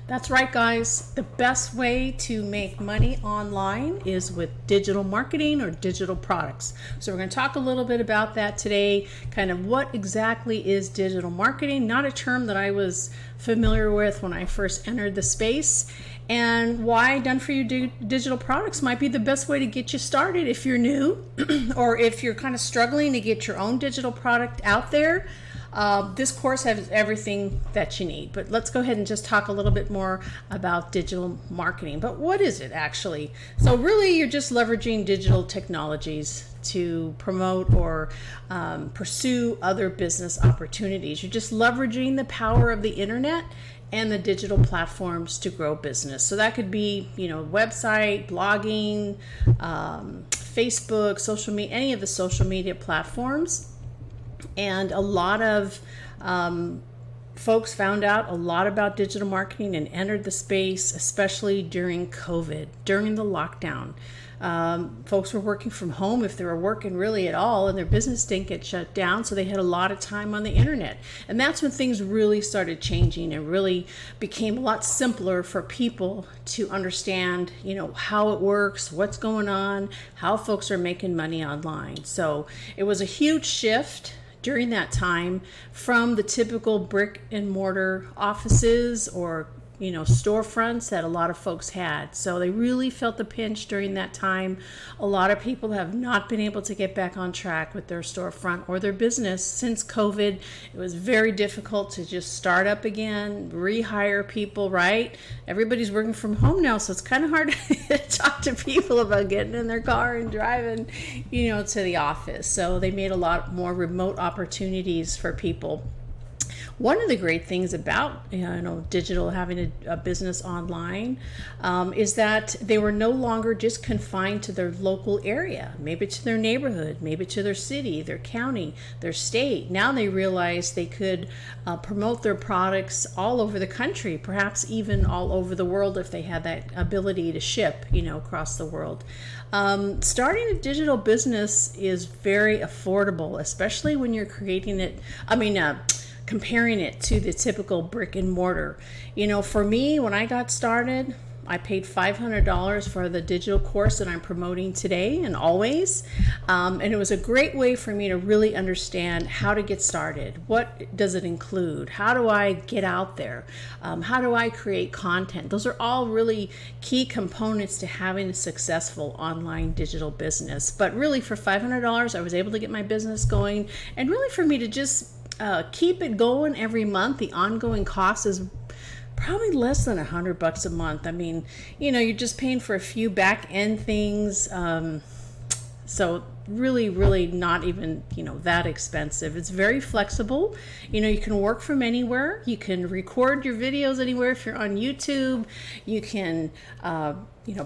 That's right, guys. The best way to make money online is with digital marketing or digital products. So we're going to talk a little bit about that today, kind of what exactly is digital marketing, not a term that I was familiar with when I first entered the space, and why done for you digital products might be the best way to get you started if you're new or if you're kind of struggling to get your own digital product out there. This course has everything that you need, but let's go ahead and just talk a little bit more about digital marketing. But what is it actually? So really you're just leveraging digital technologies to promote or pursue other business opportunities. You're just leveraging the power of the internet and the digital platforms to grow business. So that could be, website, blogging, Facebook, social media, any of the social media platforms. And a lot of folks found out a lot about digital marketing and entered the space, especially during COVID, during the lockdown. Folks were working from home if they were working really at all, and their business didn't get shut down, so they had a lot of time on the internet. And that's when things really started changing and really became a lot simpler for people to understand, how it works, what's going on, how folks are making money online. So it was a huge shift during that time from the typical brick and mortar offices or storefronts that a lot of folks had. So they really felt the pinch during that time. A lot of people have not been able to get back on track with their storefront or their business since COVID. It was very difficult to just start up again, rehire people, right? Everybody's working from home now, so it's kind of hard to talk to people about getting in their car and driving, to the office. So they made a lot more remote opportunities for people. One of the great things about digital, having a business online, is that they were no longer just confined to their local area, maybe to their neighborhood, maybe to their city, their county, their state. Now they realized they could promote their products all over the country, perhaps even all over the world if they had that ability to ship, across the world. Starting a digital business is very affordable, especially when you're creating it. Comparing it to the typical brick and mortar. For me, when I got started, I paid $500 for the digital course that I'm promoting today and always. And it was a great way for me to really understand how to get started. What does it include? How do I get out there? How do I create content? Those are all really key components to having a successful online digital business. But really for $500, I was able to get my business going. And really for me to just keep it going every month, the ongoing cost is probably less than $100 a month. I mean, you're just paying for a few back end things. So really not even, that expensive. It's very flexible. You can work from anywhere. You can record your videos anywhere. If you're on YouTube, you can,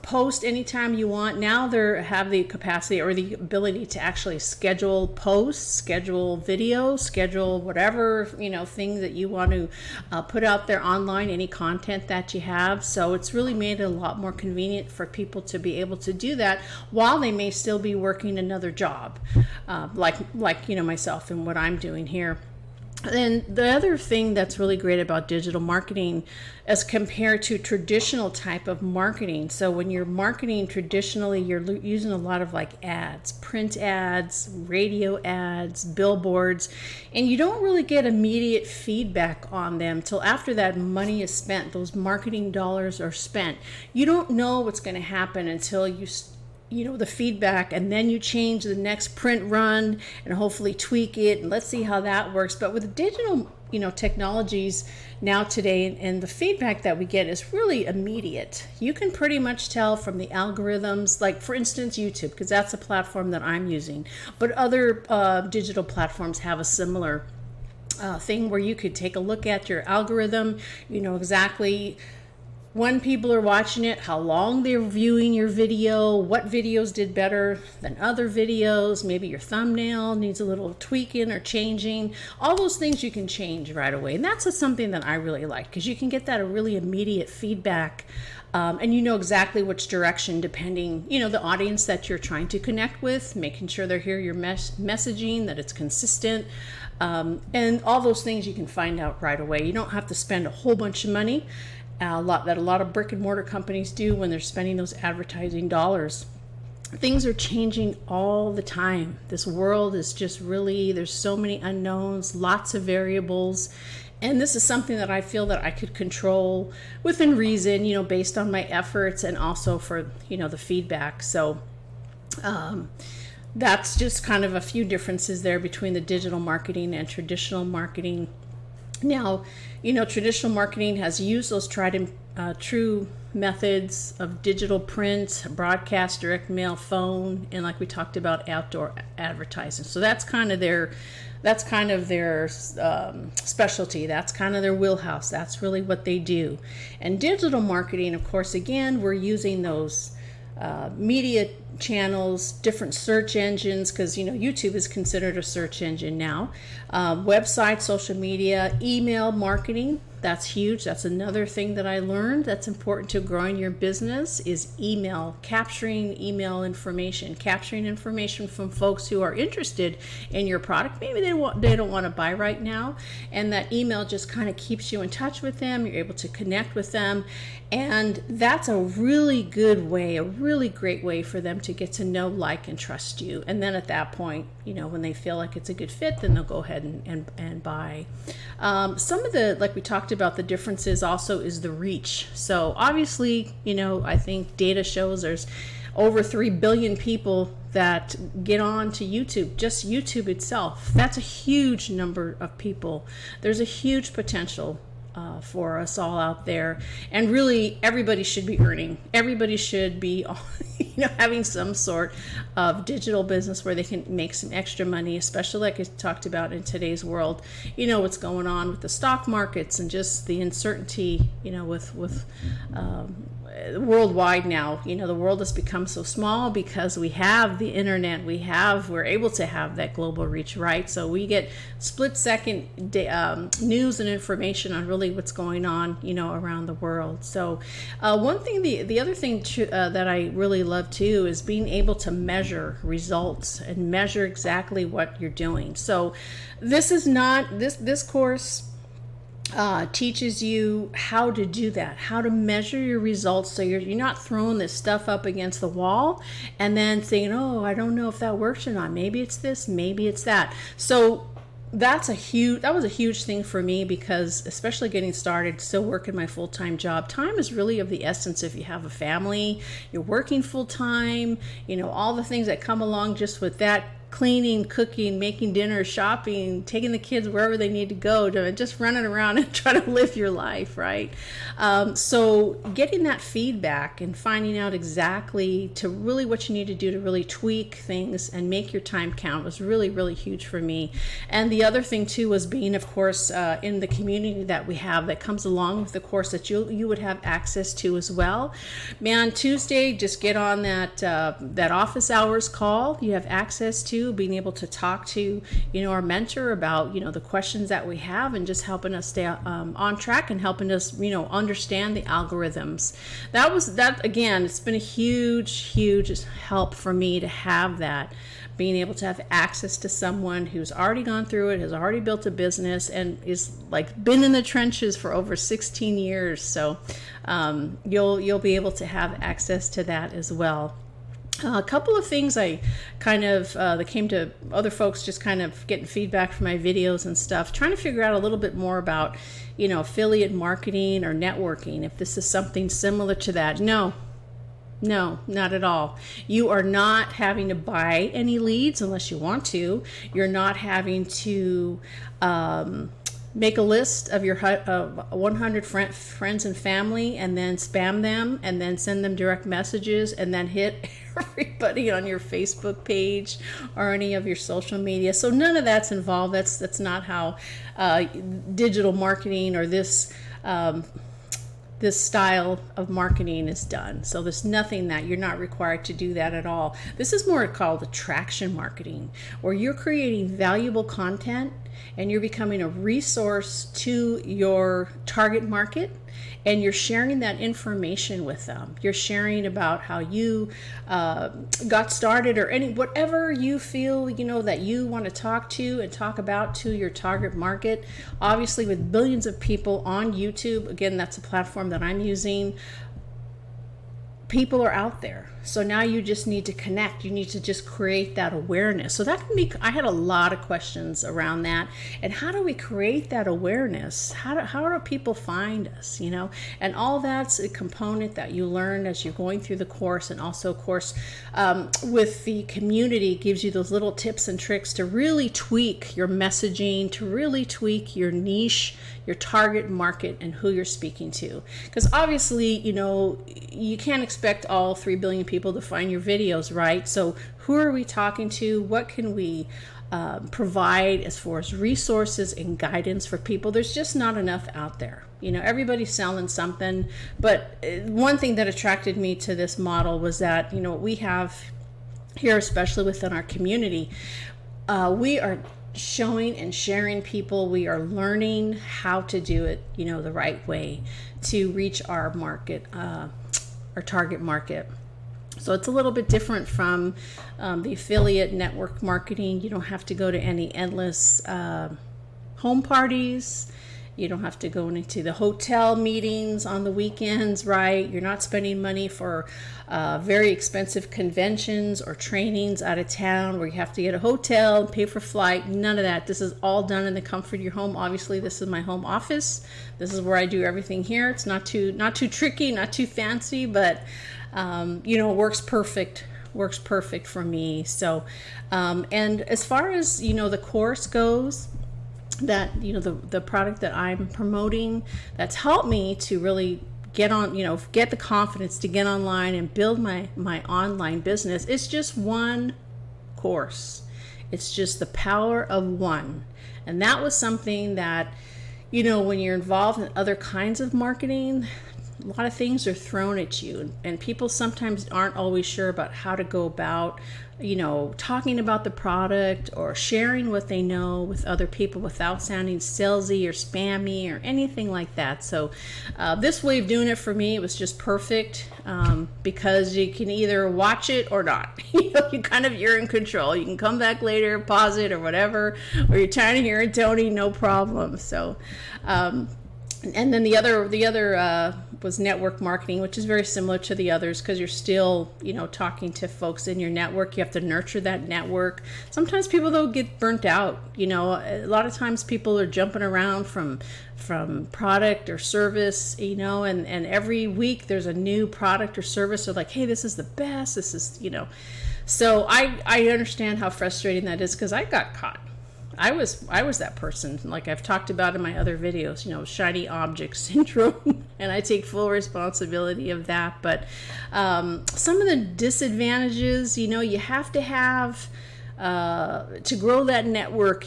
post anytime you want. Now they have the capacity or the ability to actually schedule posts, schedule videos, schedule whatever, things that you want to put out there online, any content that you have. So it's really made it a lot more convenient for people to be able to do that while they may still be working another job, like myself and what I'm doing here. And the other thing that's really great about digital marketing as compared to traditional type of marketing. So when you're marketing traditionally, you're using a lot of ads, print ads, radio ads, billboards, and you don't really get immediate feedback on them till after that money is spent, those marketing dollars are spent. You don't know what's going to happen until the feedback, and then you change the next print run and hopefully tweak it, and let's see how that works. But with digital technologies now today, and the feedback that we get is really immediate. You can pretty much tell from the algorithms, like for instance YouTube, because that's a platform that I'm using, but other digital platforms have a similar thing where you could take a look at your algorithm, exactly when people are watching it, how long they're viewing your video, what videos did better than other videos, maybe your thumbnail needs a little tweaking or changing. All those things you can change right away. And that's something that I really like, because you can get that a really immediate feedback, and you know exactly which direction, depending, the audience that you're trying to connect with, making sure they hear your messaging, that it's consistent, and all those things you can find out right away. You don't have to spend a whole bunch of money. a lot of brick and mortar companies do when they're spending those advertising dollars. Things are changing all the time. This world is just really, there's so many unknowns, lots of variables. And this is something that I feel that I could control within reason, based on my efforts and also for, the feedback. So that's just kind of a few differences there between the digital marketing and traditional marketing. Now, traditional marketing has used those tried and true methods of digital print, broadcast, direct mail, phone, and like we talked about, outdoor advertising. So that's kind of their specialty. That's kind of their wheelhouse. That's really what they do. And digital marketing, of course, again, we're using those media channels, different search engines, because YouTube is considered a search engine now. Website, social media, email marketing. That's huge. That's another thing that I learned that's important to growing your business is email, capturing email information, capturing information from folks who are interested in your product. Maybe they don't want to buy right now, and that email just kind of keeps you in touch with them. You're able to connect with them, and that's a really good way, a really great way for them to get to know, like, and trust you. And then at that point, when they feel like it's a good fit, then they'll go ahead and buy. Some of the, like we talked about, the differences also is the reach. So obviously, I think data shows there's over 3 billion people that get on to YouTube, just YouTube itself. That's a huge number of people. There's a huge potential for us all out there, and really everybody should be earning. Everybody should be having some sort of digital business where they can make some extra money, especially like I talked about in today's world. What's going on with the stock markets and just the uncertainty, with worldwide now. The world has become so small because we have the internet, we're able to have that global reach, right? So we get split second news and information on really what's going on, around the world. So one thing, the other thing that I really love too is being able to measure results and measure exactly what you're doing. So this is not, this course teaches you how to do that, how to measure your results, so you're not throwing this stuff up against the wall and then saying, oh, I don't know if that works or not. Maybe it's this, maybe it's that. So that was a huge thing for me, because especially getting started, still working my full-time job, time is really of the essence. If you have a family, you're working full-time, all the things that come along just with that, cleaning, cooking, making dinner, shopping, taking the kids wherever they need to go, to just running around and trying to live your life, right? So getting that feedback and finding out exactly to really what you need to do to really tweak things and make your time count was really, really huge for me. And the other thing too was being, of course, in the community that we have that comes along with the course that you would have access to as well. Man, Tuesday, just get on that office hours call. You have access to being able to talk to our mentor about the questions that we have, and just helping us stay on track and helping us understand the algorithms. That again, it's been a huge help for me to have that, being able to have access to someone who's already gone through it, has already built a business, and is like been in the trenches for over 16 years. So you'll be able to have access to that as well. A couple of things I kind of that came to other folks, just kind of getting feedback from my videos and stuff, trying to figure out a little bit more about affiliate marketing or networking, if this is something similar to that. No, not at all. You are not having to buy any leads unless you want to. You're not having to make a list of your 100 friends and family, and then spam them, and then send them direct messages, and then hit everybody on your Facebook page or any of your social media. So none of that's involved. That's not how digital marketing or this style of marketing is done. So there's nothing that you're not required to do that at all. This is more called attraction marketing, where you're creating valuable content and you're becoming a resource to your target market, and you're sharing that information with them. You're sharing about how you got started, or whatever you feel, that you want to talk to and talk about to your target market. Obviously, with billions of people on YouTube, again, that's a platform that I'm using. People are out there. So now you just need to connect. You need to just create that awareness. So that can be, I had a lot of questions around that. And how do we create that awareness? How do people find us, And all that's a component that you learn as you're going through the course. And also, of course, with the community, gives you those little tips and tricks to really tweak your messaging, to really tweak your niche, your target market, and who you're speaking to. Because obviously, you can't expect all 3 billion people to find your videos, right? So who are we talking to? What can we provide as far as resources and guidance for people? There's just not enough out there. Everybody's selling something. But one thing that attracted me to this model was that, what we have here, especially within our community, we are showing and sharing people. We are learning how to do it, the right way to reach our market, our target market. So it's a little bit different from the affiliate network marketing. You don't have to go to any endless home parties. You don't have to go into the hotel meetings on the weekends, right? You're not spending money for very expensive conventions or trainings out of town where you have to get a hotel and pay for flight. None of that. This is all done in the comfort of your home. Obviously, this is my home office. This is where I do everything here. It's not too tricky, not too fancy, but works perfect. Works perfect for me. So, and as far as the course goes, that the product that I'm promoting, that's helped me to really get on, get the confidence to get online and build my online business. It's just one course. It's just the power of one. And that was something that, when you're involved in other kinds of marketing, a lot of things are thrown at you, and people sometimes aren't always sure about how to go about talking about the product or sharing what they know with other people without sounding salesy or spammy or anything like that. So this way of doing it for me, it was just perfect, because you can either watch it or not. You're in control. You can come back later, pause it or whatever, or you're trying to hear it, Toni, no problem. So and then the other was network marketing, which is very similar to the others, because you're still, talking to folks in your network. You have to nurture that network. Sometimes people, though, get burnt out. A lot of times people are jumping around from product or service, and every week there's a new product or service. They're like, hey, this is the best. This is, So I understand how frustrating that is, because I got caught. I was that person, like I've talked about in my other videos, shiny object syndrome, and I take full responsibility of that. But some of the disadvantages, you have to have to grow that network,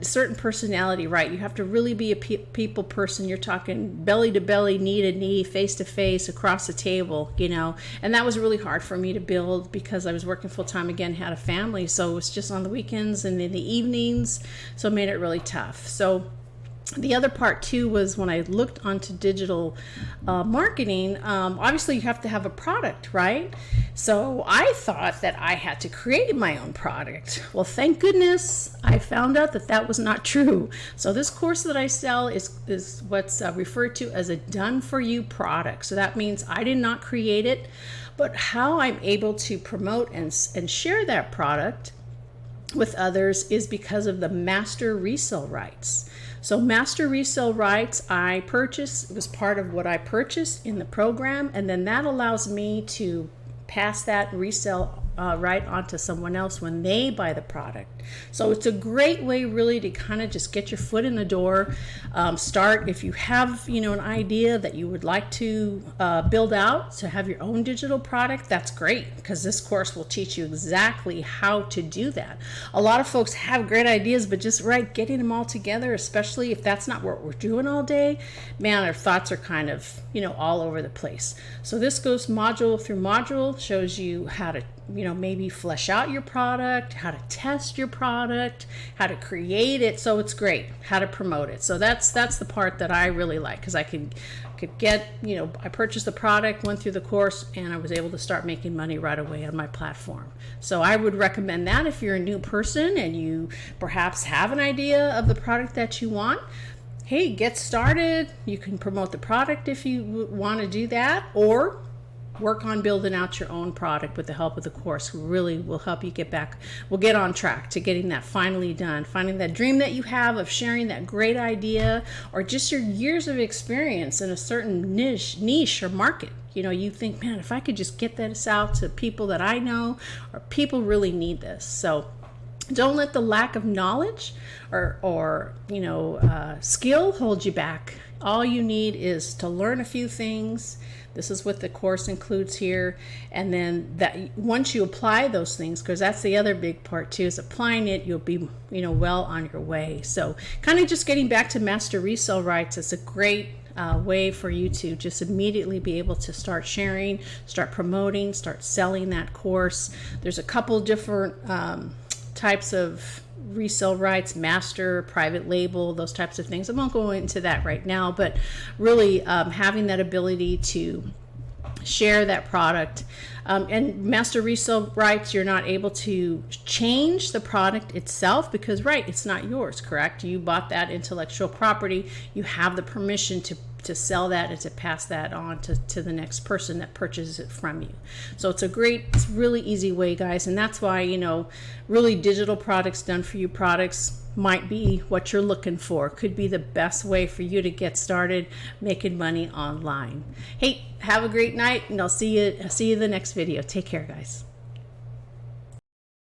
certain personality, right? You have to really be a people person. You're talking belly to belly, knee to knee, face to face, across the table, and that was really hard for me to build, because I was working full time, again, had a family. So it was just on the weekends and in the evenings. So it made it really tough. So the other part too was when I looked onto digital marketing, obviously you have to have a product, right? So I thought that I had to create my own product. Well, thank goodness I found out that that was not true. So this course that I sell is what's referred to as a done-for-you product. So that means I did not create it, but how I'm able to promote and share that product with others is because of the master resale rights. So master resale rights I purchased, it was part of what I purchased in the program, and then that allows me to pass that resale right onto someone else when they buy the product. So it's a great way really to kind of just get your foot in the door, start if you have an idea that you would like to build out to have your own digital product. That's great, because this course will teach you exactly how to do that. A lot of folks have great ideas, but just getting them all together, especially if that's not what we're doing all day, man, our thoughts are kind of all over the place. So this goes module through module, shows you how to maybe flesh out your product, how to test your product, how to create it so it's great, how to promote it. So that's the part that I really like, because I could get, I purchased the product, went through the course, and I was able to start making money right away on my platform. So I would recommend that if you're a new person and you perhaps have an idea of the product that you want. Hey, get started. You can promote the product if you want to do that, or work on building out your own product with the help of the course. Really will help you we'll get on track to getting that finally done, finding that dream that you have of sharing that great idea, or just your years of experience in a certain niche or market. You think, man, if I could just get this out to people that I know, or people really need this. So don't let the lack of knowledge or skill hold you back. All you need is to learn a few things. This is what the course includes here. And then that once you apply those things, because that's the other big part too, is applying it, you'll be, well on your way. So kind of just getting back to master resale rights is a great way for you to just immediately be able to start sharing, start promoting, start selling that course. There's a couple different types of resale rights, master, private label, those types of things. I won't go into that right now, but really having that ability to share that product. And master resale rights, you're not able to change the product itself because, it's not yours, correct? You bought that intellectual property. You have the permission to sell that and to pass that on to the next person that purchases it from you. So it's really easy way, guys. And that's why, really digital products, done for you products might be what you're looking for. Could be the best way for you to get started making money online. Hey, have a great night, and I'll see you in the next video. Take care, guys.